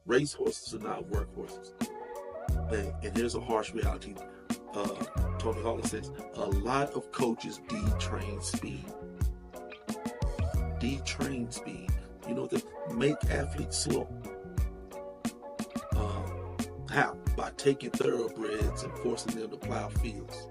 Race horses are not work horses. And here's a harsh reality. Tony Holland says a lot of coaches detrain speed. Detrain speed. You know, that make athletes slow. How? By taking thoroughbreds and forcing them to plow fields.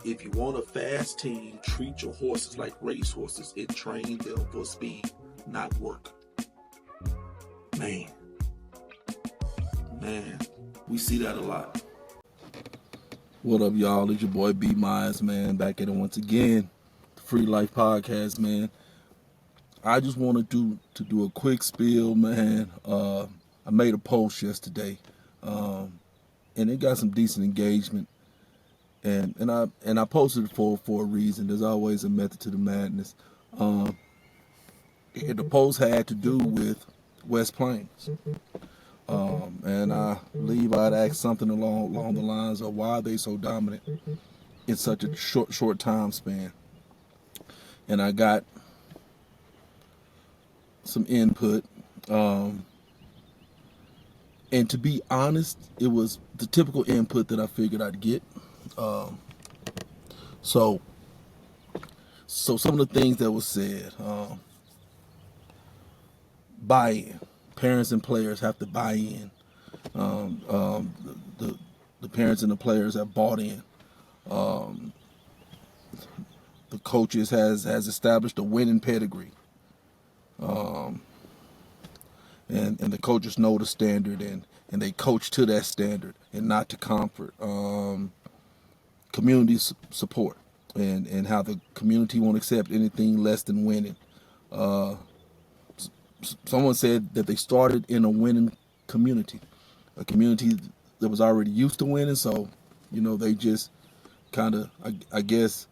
If you want a fast team, treat your horses like race horses and train them for speed, not work. Man, we see that a lot. What up, y'all? It's your boy B Myers, man, back at it once again. The Free Life Podcast, man. I just wanted to do a quick spiel, man. I made a post yesterday, and it got some decent engagement. And I posted it for a reason. There's always a method to the madness. The post had to do with West Plains. And I believe I'd asked something along the lines of why are they so dominant in such a short time span. And I got some input. And to be honest, it was the typical input that I figured I'd get. So some of the things that was said, buy-in. Parents and players have to buy in. The parents and the players have bought in. The coaches has established a winning pedigree. And the coaches know the standard and they coach to that standard and not to comfort. Community support and how the community won't accept anything less than winning. Someone said that they started in a winning community, a community that was already used to winning. So, you know, they just kind of, I guess,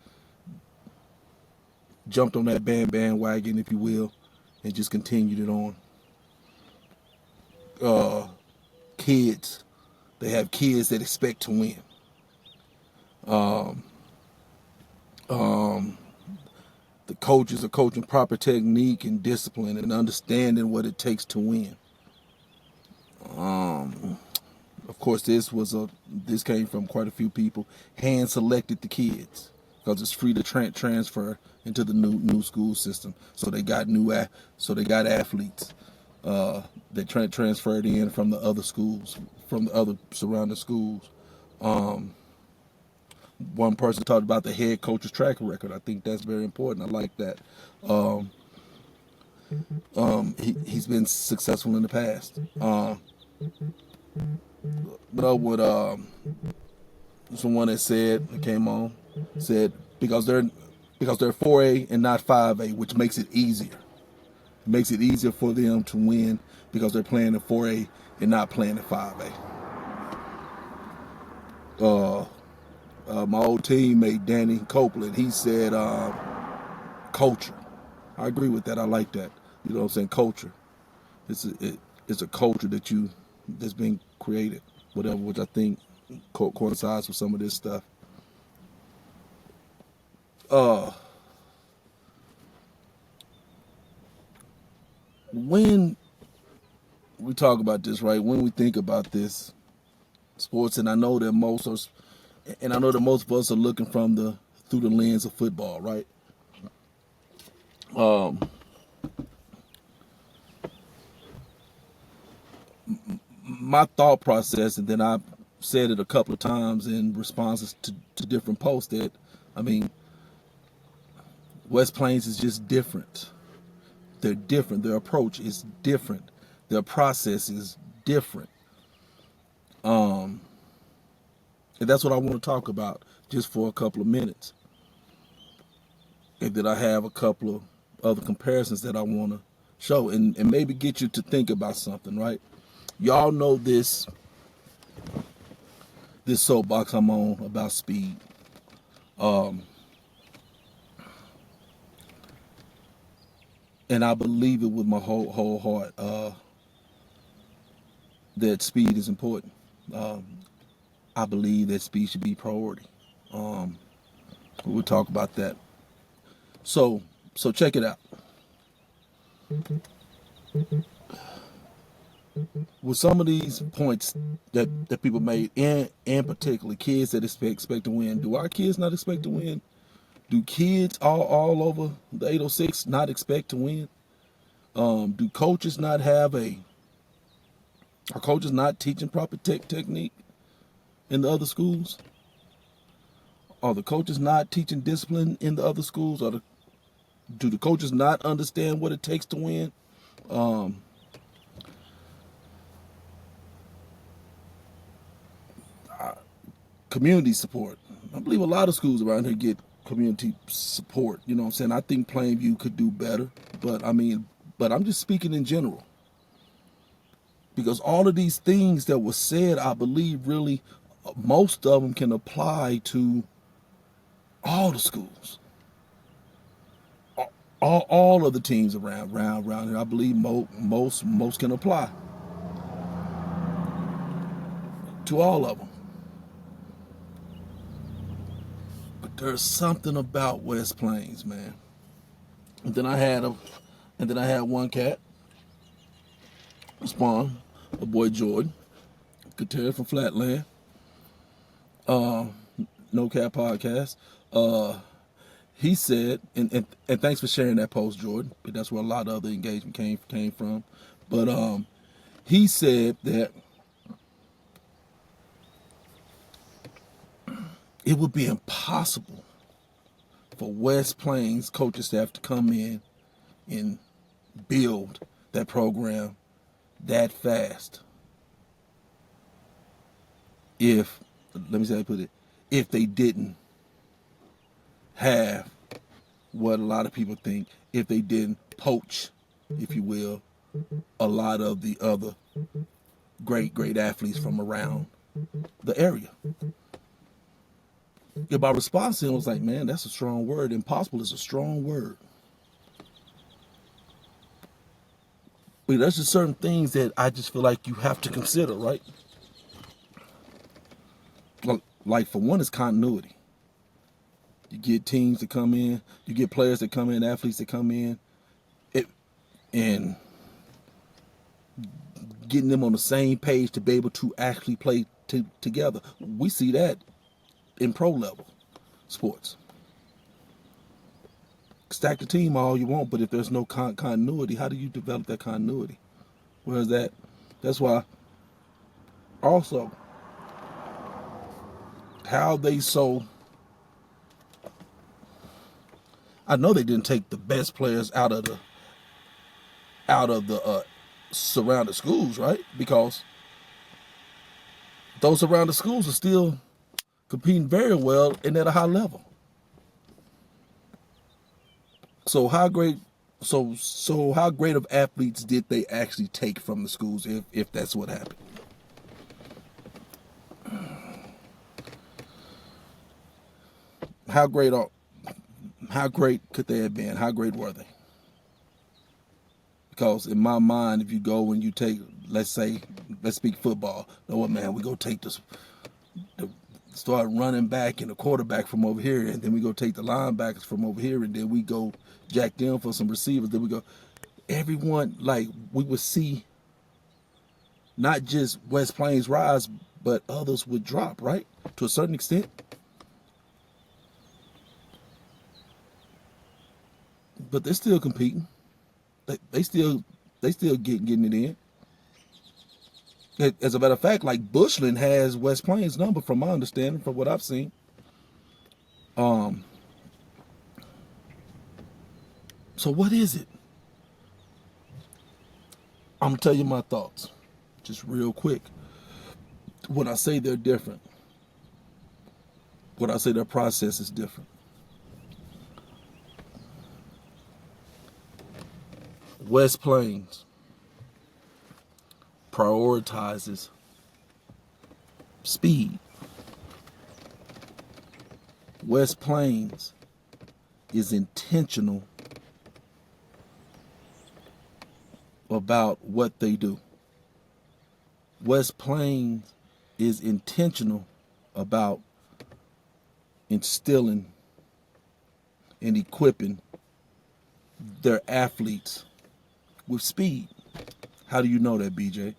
jumped on that bandwagon, if you will, and just continued it on. Kids, they have kids that expect to win. The coaches are coaching proper technique and discipline and understanding what it takes to win. Of course, this came from quite a few people. Hand selected the kids because it's free to transfer into the new school system. So they got athletes that transferred in from the other schools, from the other surrounding schools. One person talked about the head coach's track record. I think that's very important. I like that. He's been successful in the past. But with someone that came on, said because they're 4A and not 5A, which makes it easier. It makes it easier for them to win because they're playing in 4A and not playing in 5A. My old teammate Danny Copeland, he said culture. I agree with that. I like that. You know what I'm saying? Culture. It's a culture that's been created, whatever, which I think coincides with some of this stuff. When we talk about this, right? When we think about this sports, and I know that most of us are looking through the lens of football, right? My thought process, and then I said it a couple of times in responses to different posts, that, I mean, West Plains is just different. They're different. Their approach is different. Their process is different. And that's what I want to talk about just for a couple of minutes. And then I have a couple of other comparisons that I want to show and maybe get you to think about something, right? Y'all know this soapbox I'm on about speed. And I believe it with my whole heart that speed is important. I believe that speed should be priority. We'll talk about that. So check it out. with some of these points that people made, and particularly kids that expect to win, do our kids not expect to win? Do kids all over the 806 not expect to win? Do coaches not are coaches not teaching proper technique in the other schools? Are the coaches not teaching discipline in the other schools? Do the coaches not understand what it takes to win? Community support. I believe a lot of schools around here get community support. You know what I'm saying? I think Plainview could do better, but I'm just speaking in general. Because all of these things that were said, I believe really most of them can apply to all the schools. All of the teams around here, I believe most can apply to all of them. But there's something about West Plains, man. And then I had one cat, Spawn, a boy Jordan, Katerra from Flatland, No Cat Podcast. He said, and thanks for sharing that post, Jordan. That's where a lot of other engagement came from. But he said that it would be impossible for West Plains coaching staff to come in and build that program that fast if, let me see how I put it, if they didn't have what a lot of people think, if they didn't poach, if you will, a lot of the other great athletes from around the area. Yeah, my response to him was like, man, that's a strong word. Impossible is a strong word. But there's just certain things that I just feel like you have to consider, right? Like for one, is continuity. You get teams that come in, you get players that come in, athletes that come in, and getting them on the same page to be able to actually play together. We see that in pro level sports. Stack the team all you want, but if there's no continuity, how do you develop that continuity? Whereas that's why also how they I know they didn't take the best players out of the surrounding schools, right? Because those surrounding schools are still competing very well and at a high level. So how great of athletes did they actually take from the schools if that's what happened? How great could they have been? How great were they? Because in my mind, if you go and you take, let's speak football. No, what, man, we go take start running back and the quarterback from over here, and then we go take the linebackers from over here, and then we go jack them for some receivers. Then we go, everyone, like, we would see not just West Plains rise, but others would drop, right? To a certain extent. But they're still competing. They still getting it in. As a matter of fact, like Bushland has West Plains number from my understanding, from what I've seen. So what is it? I'm gonna tell you my thoughts, just real quick. When I say they're different, when I say their process is different. West Plains prioritizes speed. West Plains is intentional about what they do. West Plains is intentional about instilling and equipping their athletes with speed. How do you know that, BJ?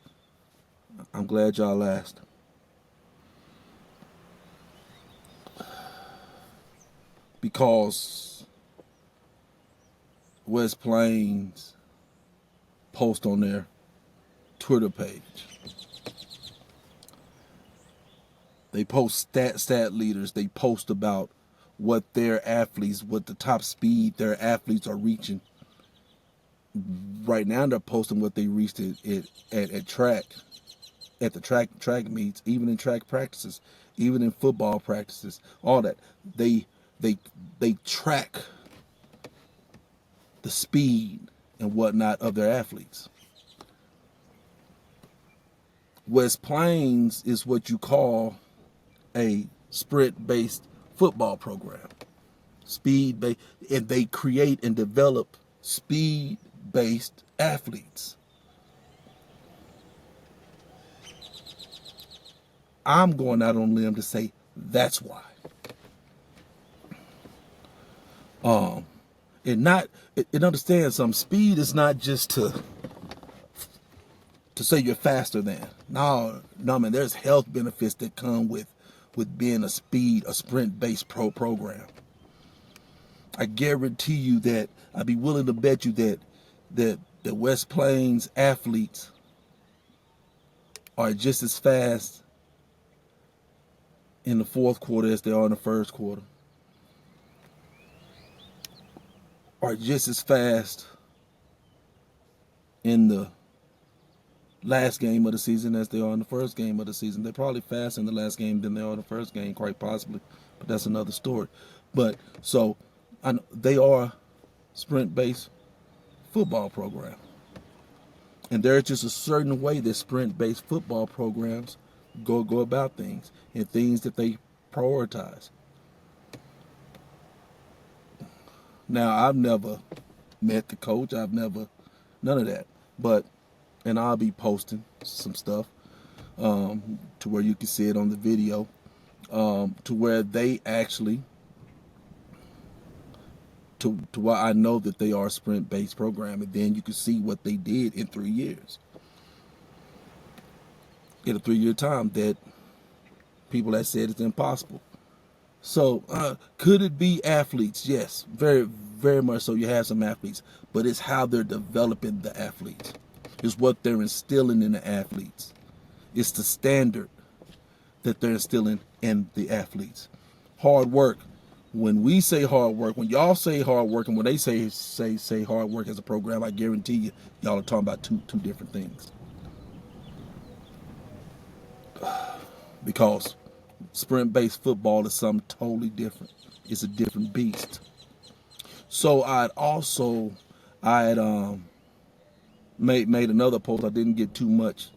I'm glad y'all asked. Because West Plains post on their Twitter page. They post stat leaders. They post about what their athletes, what the top speed their athletes are reaching. Right now they're posting what they reached at track, at the track meets, even in track practices, even in football practices, all that. They track the speed and whatnot of their athletes. West Plains is what you call a sprint-based football program. Speed-based, and they create and develop speed-based athletes. I'm going out on a limb to say that's why. It understands some speed is not just to say you're faster than. No, man, there's health benefits that come with being a sprint-based program. I guarantee you that I'd be willing to bet you that the West Plains athletes are just as fast in the fourth quarter as they are in the first quarter. Are just as fast in the last game of the season as they are in the first game of the season. They're probably faster in the last game than they are in the first game, quite possibly, but that's another story. But so they are sprint-based football program, and there's just a certain way that sprint-based football programs go about things and things that they prioritize. Now, I've never met the coach. I've never, none of that. But, and I'll be posting some stuff to where you can see it on the video, to where they actually, to where I know that they are a sprint-based program, and then you can see what they did in 3 years. In a 3-year time that people have said it's impossible. So, could it be athletes? Yes, very, very much so. You have some athletes, but it's how they're developing the athletes. It's what they're instilling in the athletes. It's the standard that they're instilling in the athletes. Hard work. When we say hard work, when y'all say hard work, and when they say hard work as a program, I guarantee you, y'all are talking about two different things. Because sprint-based football is something totally different. It's a different beast. So I had made another post. I didn't get too much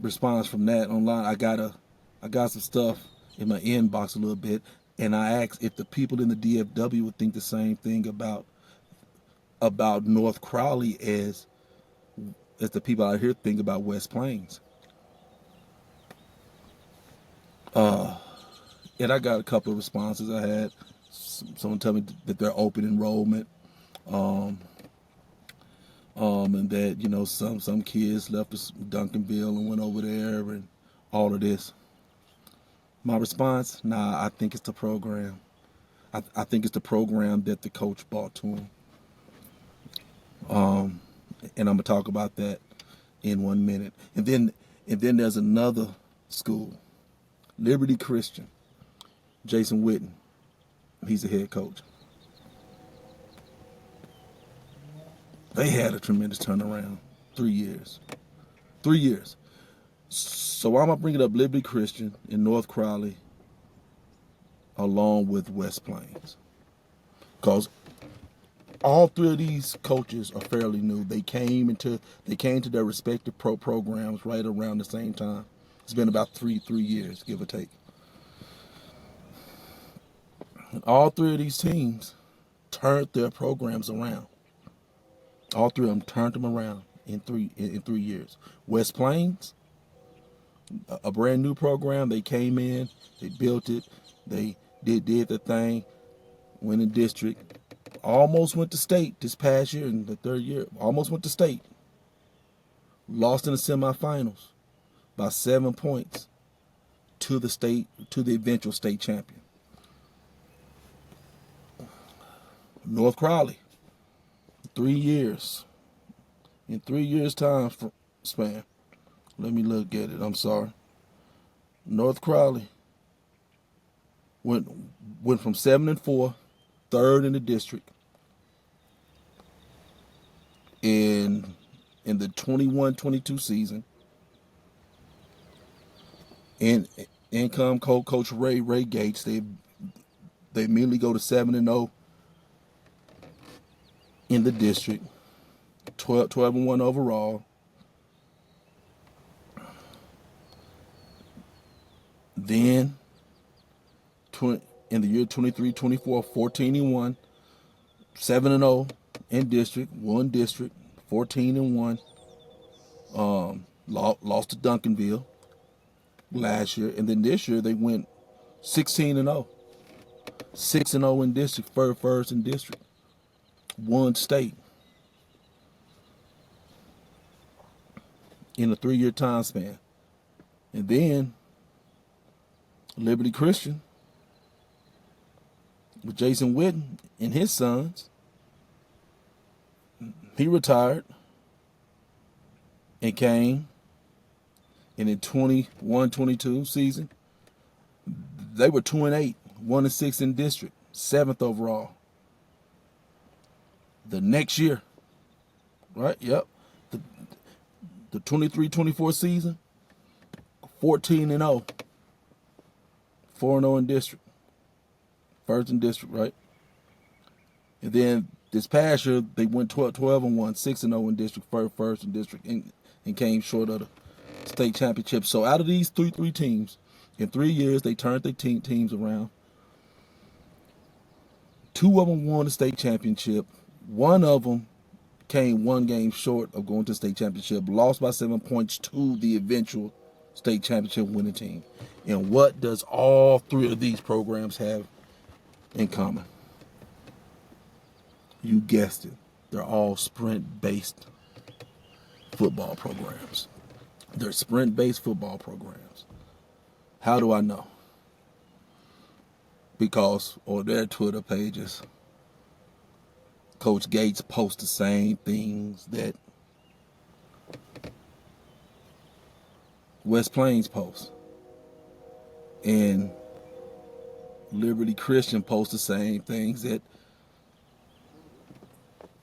response from that online. I got some stuff in my inbox a little bit, and I asked if the people in the DFW would think the same thing about North Crowley as the people out here think about West Plains. And I got a couple of responses. I had someone tell me that they're open enrollment, and that, you know, some kids left Duncanville and went over there and all of this. My response, nah, I think it's the program. I think it's the program that the coach brought to him. And I'm gonna talk about that in 1 minute. And then there's another school, Liberty Christian. Jason Witten, he's the head coach. They had a tremendous turnaround. 3 years. 3 years. So I'm going to bring it up Liberty Christian in North Crowley along with West Plains. Because all three of these coaches are fairly new. They came to their respective programs right around the same time. It's been about three years, give or take. And all three of these teams turned their programs around. All three of them turned them around in 3 years. West Plains, a brand new program. They came in, they built it, they did the thing, went in district, almost went to state this past year in the third year. Almost went to state. lost in the semifinals by 7 points to the eventual state champion. North Crowley, 3 years. In 3 years' time span. Let me look at it. I'm sorry. North Crowley went from 7-4, third in the district, in the 21-22 season. And in come Coach Ray Gates. They immediately go to 7-0 in the district, 12-1 overall. Then in the year 23-24, 14-1, 7-0 in district, won district, 14-1. Lost to Duncanville last year, and then this year they went 16-0, 6-0 in district, first in district, won state in a 3-year time span. And then Liberty Christian with Jason Witten and his sons, he retired and came, and in 21-22 season, they were 2-8, 1-6 in district, 7th overall. The next year, right? Yep. The 23-24 season, 14-0, 4-0 in district, first in district, right? And then this past year they went 12-1, 6-0 in district, first in district, and came short of the state championship. So out of these three teams, in 3 years they turned their teams around. 2 of them won the state championship. 1 of them came 1 game short of going to the state championship, lost by 7 points to the eventual state championship winning team. And what does all 3 of these programs have in common? You guessed it. They're all sprint-based football programs. They're sprint-based football programs. How do I know? Because on their Twitter pages, Coach Gates posts the same things that West Plains posts. And Liberty Christian posts the same things that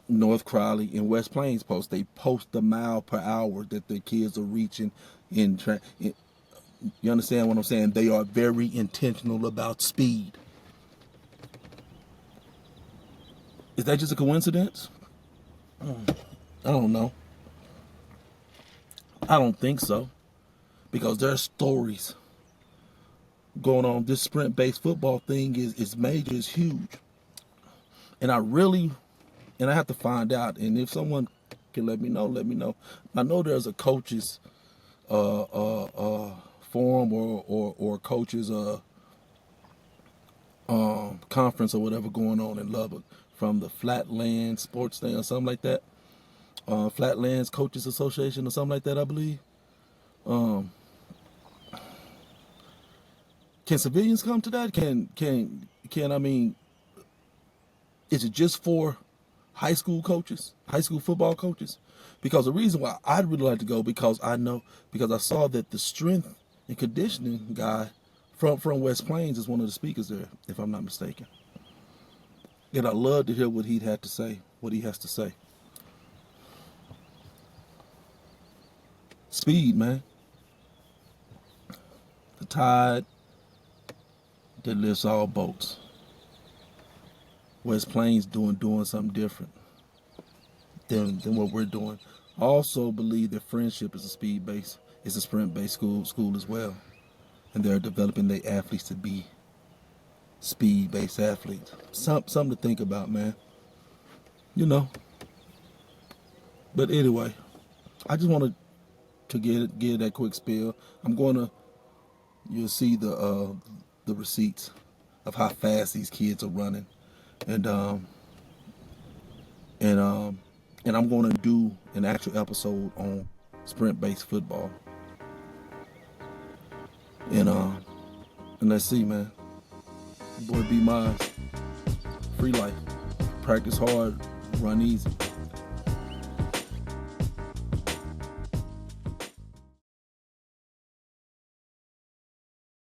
North Crowley and West Plains post. They post the mile per hour that the kids are reaching in. You understand what I'm saying? They are very intentional about speed. Is that just a coincidence? I don't know. I don't think so. Because there are stories going on. This sprint-based football thing is major, is huge. And I have to find out. And if someone can let me know, let me know. I know there's a coaches forum or coaches conference or whatever going on in Lubbock from the Flatland Sports thing or something like that. Flatlands Coaches Association or something like that, I believe. Can civilians come to that? Can I mean, is it just for high school coaches, high school football coaches? Because the reason why I'd really like to go, because I saw that the strength and conditioning guy from West Plains is one of the speakers there, if I'm not mistaken. And I'd love to hear what he has to say. Speed, man. The tide that lifts all boats. West Plains doing something different than what we're doing. I also believe that Friendship is a sprint-based school as well. And they're developing their athletes to be speed-based athletes. Something to think about, man. You know. But anyway, I just wanted to give that quick spiel. You'll see the receipts of how fast these kids are running, and I'm going to do an actual episode on sprint-based football. And let's see, man. Boy, be my free life. Practice hard, run easy.